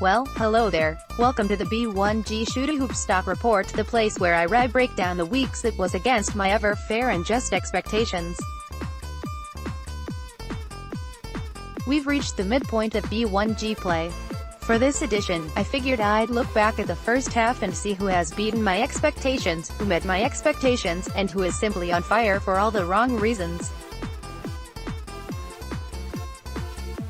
Well, hello there. Welcome to the B1G Shootyhoops Stock Report, the place where I break down the weeks that was against my ever fair and just expectations. We've reached the midpoint of B1G play. For this edition, I figured I'd look back at the first half and see who has beaten my expectations, who met my expectations, and who is simply on fire for all the wrong reasons.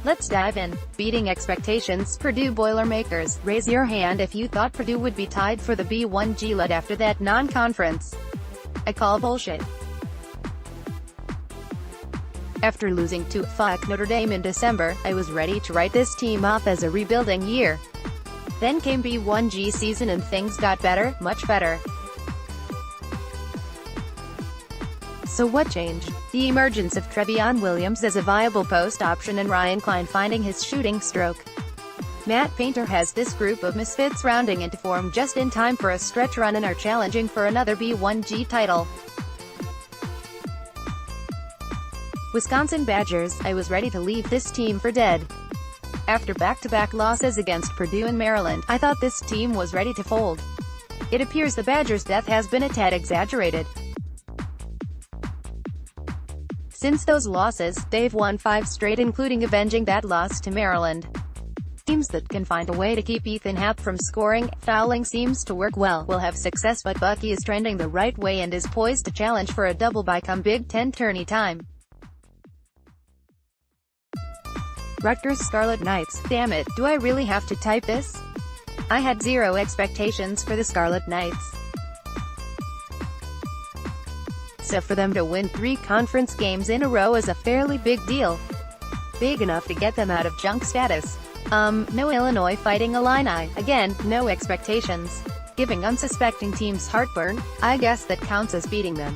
Let's dive in. Beating expectations, Purdue Boilermakers. Raise your hand if you thought Purdue would be tied for the B1G lead after that non-conference. I call bullshit. After losing to Notre Dame in December, I was ready to write this team off as a rebuilding year. Then came B1G season and things got better, much better. So what changed? The emergence of Trevion Williams as a viable post option and Ryan Klein finding his shooting stroke. Matt Painter has this group of misfits rounding into form just in time for a stretch run and are challenging for another B1G title. Wisconsin Badgers. I was ready to leave this team for dead. After back-to-back losses against Purdue and Maryland, I thought this team was ready to fold. It appears the Badgers' death has been a tad exaggerated. Since those losses, they've won 5 straight, including avenging that loss to Maryland. Teams that can find a way to keep Ethan Happ from scoring, fouling seems to work well, will have success, but Bucky is trending the right way and is poised to challenge for a double by come Big Ten tourney time. Rutgers Scarlet Knights. Damn it, do I really have to type this? I had zero expectations for the Scarlet Knights. So for them to win 3 conference games in a row is a fairly big deal. Big enough to get them out of junk status. No Illinois Fighting Illini. Again, no expectations. Giving unsuspecting teams heartburn? I guess that counts as beating them.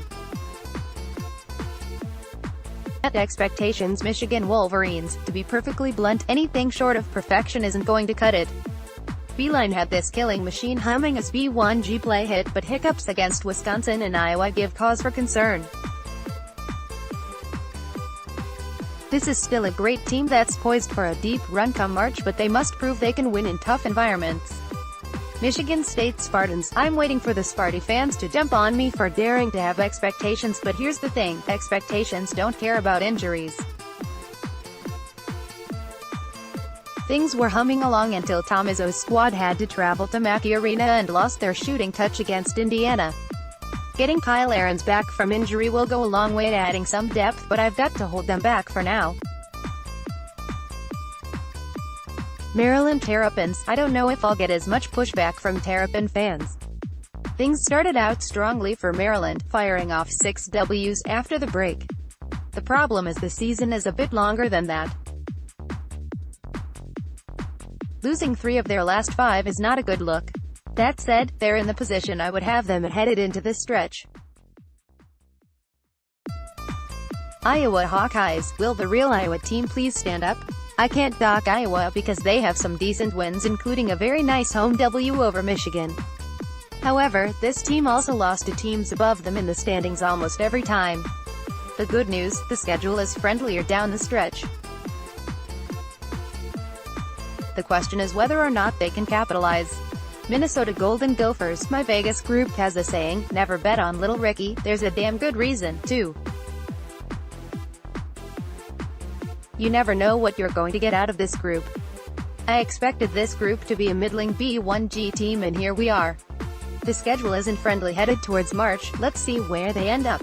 At expectations, Michigan Wolverines. To be perfectly blunt, anything short of perfection isn't going to cut it. Beeline had this killing machine humming as B1G play hit, but hiccups against Wisconsin and Iowa give cause for concern. This is still a great team that's poised for a deep run come March, but they must prove they can win in tough environments. Michigan State Spartans. I'm waiting for the Sparty fans to jump on me for daring to have expectations, but here's the thing, expectations don't care about injuries. Things were humming along until Tom Izzo's squad had to travel to Mackey Arena and lost their shooting touch against Indiana. Getting Kyle Ahrens back from injury will go a long way to adding some depth, but I've got to hold them back for now. Maryland Terrapins. I don't know if I'll get as much pushback from Terrapin fans. Things started out strongly for Maryland, firing off 6 Ws after the break. The problem is the season is a bit longer than that. Losing 3 of their last 5 is not a good look. That said, they're in the position I would have them headed into this stretch. Iowa Hawkeyes. Will the real Iowa team please stand up? I can't dock Iowa because they have some decent wins, including a very nice home W over Michigan. However, this team also lost to teams above them in the standings almost every time. The good news, the schedule is friendlier down the stretch. The question is whether or not they can capitalize. Minnesota Golden Gophers. My Vegas group has a saying, never bet on Little Ricky. There's a damn good reason, too. You never know what you're going to get out of this group. I expected this group to be a middling B1G team, and here we are. The schedule isn't friendly headed towards March. Let's see where they end up.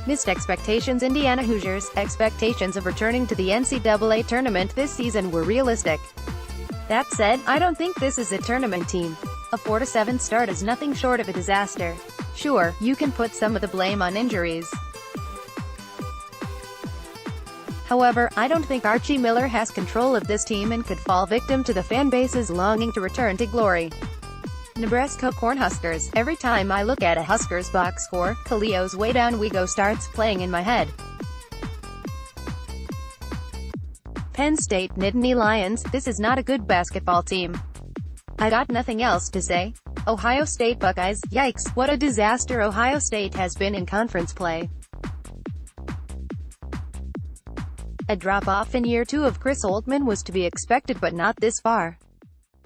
Missed expectations. Indiana Hoosiers. Expectations of returning to the NCAA tournament this season were realistic. That said, I don't think this is a tournament team. A 4-7 start is nothing short of a disaster. Sure, you can put some of the blame on injuries. However, I don't think Archie Miller has control of this team and could fall victim to the fan base's longing to return to glory. Nebraska Cornhuskers. Every time I look at a Huskers box score, Khalil's Way Down We Go starts playing in my head. Penn State Nittany Lions. This is not a good basketball team. I got nothing else to say. Ohio State Buckeyes. Yikes, what a disaster Ohio State has been in conference play. A drop-off in year 2 of Chris Holtmann was to be expected, but not this far.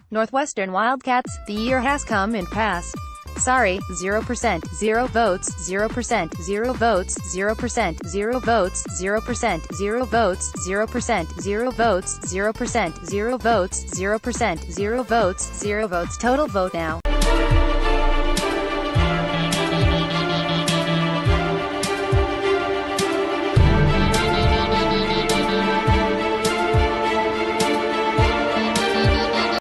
Northwestern Wildcats, the year has come and passed. Sorry, 0%, 0 votes, 0%, 0 votes, 0%, 0 votes, 0%, 0 votes, 0%, 0 votes, 0%, 0 votes, 0%, 0 votes, 0 votes, total vote now.